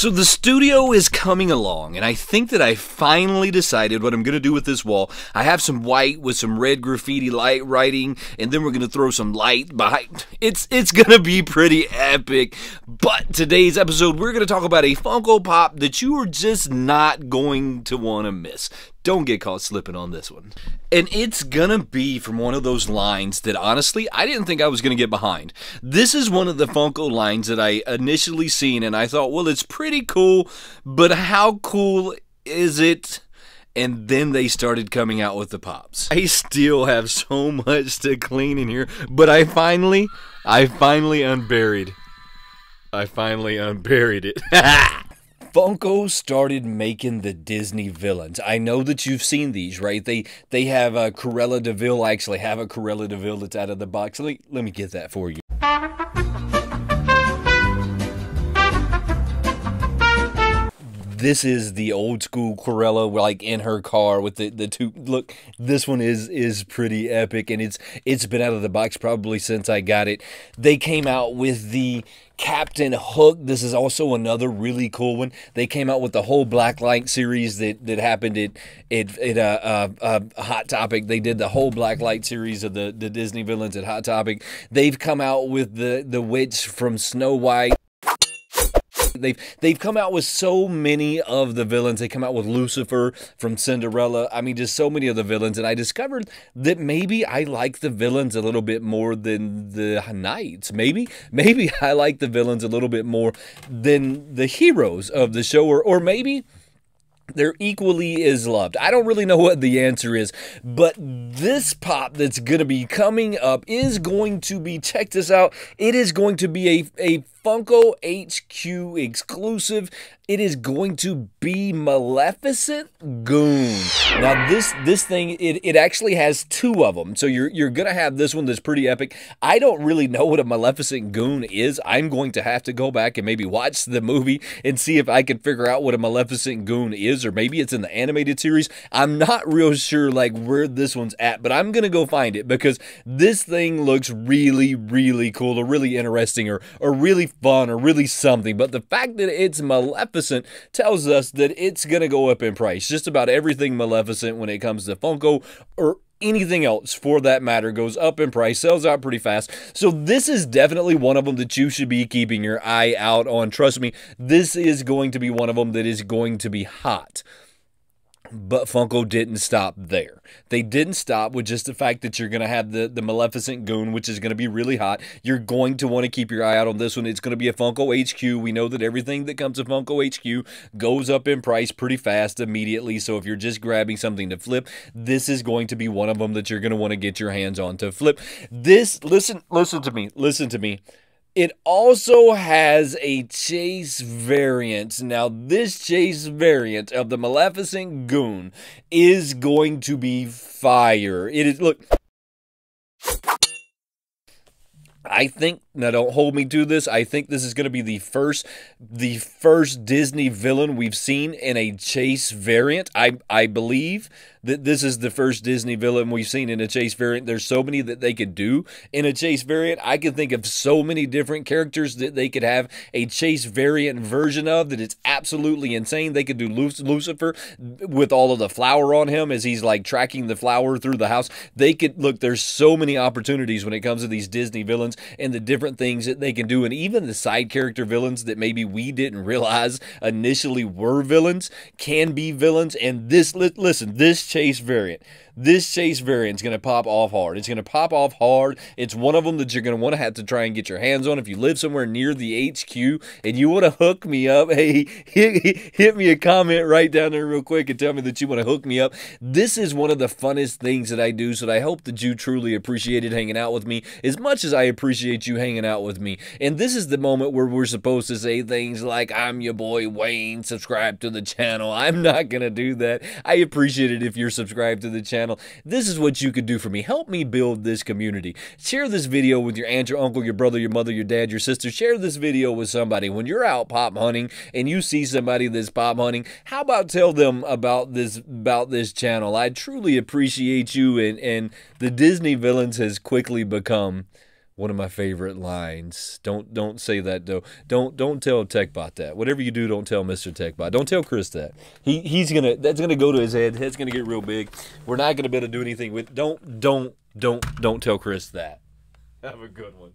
So the studio is coming along, and I think that I finally decided what I'm going to do with this wall. I have some white with some red graffiti light writing, and then we're going to throw some light behind. It's going to be pretty epic. But today's episode, we're going to talk about a Funko Pop that you are just not going to want to miss. Don't get caught slipping on this one. And it's gonna be from one of those lines that honestly, I didn't think I was gonna get behind. This is one of the Funko lines that I initially seen and I thought, well, it's pretty cool, but how cool is it? And then they started coming out with the pops. I still have so much to clean in here, but I finally unburied. I finally unburied it. Funko started making the Disney villains. I know that you've seen these, right? They have a Cruella de Vil. I actually have a Cruella de Vil that's out of the box. Let me get that for you. This is the old school Cruella, like in her car with the two. Look, this one is pretty epic, and it's been out of the box probably since I got it. They came out with the Captain Hook. This is also another really cool one. They came out with the whole Blacklight series that happened at Hot Topic. They did the whole Blacklight series of the Disney villains at Hot Topic. They've come out with the witch from Snow White. They've come out with so many of the villains. They come out with Lucifer from Cinderella. I mean, just so many of the villains. And I discovered that maybe I like the villains a little bit more than the knights. Maybe I like the villains a little bit more than the heroes of the show. Or maybe they're equally as loved. I don't really know what the answer is, but this pop that's going to be coming up is going to be, check this out, it is going to be a Funko HQ exclusive. It is going to be Maleficent Goon. Now this thing, it actually has two of them. So you're gonna have this one that's pretty epic. I don't really know what a Maleficent Goon is. I'm going to have to go back and maybe watch the movie and see if I can figure out what a Maleficent Goon is, or maybe it's in the animated series. I'm not real sure like where this one's at, but I'm gonna go find it because this thing looks really, really cool, or really interesting, or really fun, or really something. But the fact that it's Maleficent tells us that it's gonna go up in price. Just about everything Maleficent when it comes to Funko, or anything else for that matter, goes up in price, sells out pretty fast. So this is definitely one of them that you should be keeping your eye out on. Trust me, this is going to be one of them that is going to be hot. But Funko didn't stop there. They didn't stop with just the fact that you're going to have the Maleficent Goon, which is going to be really hot. You're going to want to keep your eye out on this one. It's going to be a Funko HQ. We know that everything that comes to Funko HQ goes up in price pretty fast immediately. So if you're just grabbing something to flip, this is going to be one of them that you're going to want to get your hands on to flip. This, listen to me. It also has a chase variant. Now, this chase variant of the Maleficent Goon is going to be fire. It is, look, I think, now don't hold me to this, I think this is going to be the first Disney villain we've seen in a chase variant. I believe that this is the first Disney villain we've seen in a chase variant. There's so many that they could do in a chase variant. I can think of so many different characters that they could have a chase variant version of that it's absolutely insane. They could do Lucifer with all of the flour on him as he's like tracking the flour through the house. They could, look, there's so many opportunities when it comes to these Disney villains and the different things that they can do, and even the side character villains that maybe we didn't realize initially were villains can be villains. And this, listen, this chase variant is going to pop off hard. It's going to pop off hard. It's one of them that you're going to have to try and get your hands on. If you live somewhere near the HQ and you want to hook me up, hey, hit me a comment right down there real quick and tell me that you want to hook me up. This is one of the funnest things that I do, so I hope that you truly appreciated hanging out with me as much as I appreciate you hanging out with me. And this is the moment where we're supposed to say things like, I'm your boy Wayne, subscribe to the channel. I'm not going to do that. I appreciate it if you're subscribed to the channel. This is what you could do for me. Help me build this community. Share this video with your aunt, your uncle, your brother, your mother, your dad, your sister. Share this video with somebody. When you're out pop hunting and you see somebody that's pop hunting, how about tell them about this channel? I truly appreciate you, and the Disney villains has quickly become One of my favorite lines. Don't say that though. Don't tell TechBot that. Whatever you do, don't tell Mr. TechBot. Don't tell Chris that. That's gonna go to his head. Head's gonna get real big. We're not gonna be able to do anything with. Don't tell Chris that. Have a good one.